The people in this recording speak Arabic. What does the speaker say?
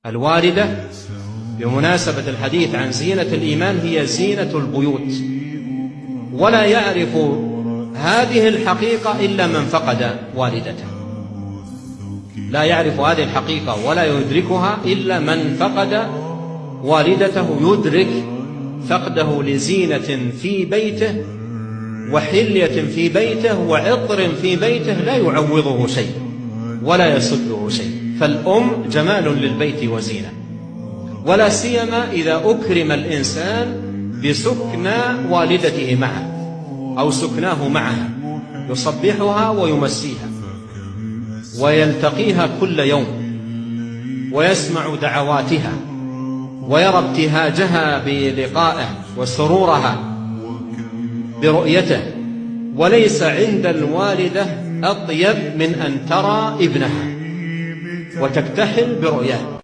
الوالدة بمناسبة الحديث عن زينة الإيمان هي زينة البيوت، ولا يعرف هذه الحقيقة إلا من فقد والدته. لا يعرف هذه الحقيقة ولا يدركها إلا من فقد والدته، يدرك فقده لزينة في بيته وحلية في بيته وعطر في بيته لا يعوضه شيء ولا يصده شيء. فالأم جمال للبيت وزينة، ولا سيما إذا أكرم الإنسان بسكنى والدته معه أو سكناه معها، يصبحها ويمسيها ويلتقيها كل يوم ويسمع دعواتها ويرى ابتهاجها بلقائه وسرورها برؤيته. وليس عند الوالدة أطيب من أن ترى ابنها وتكتحل برؤياه.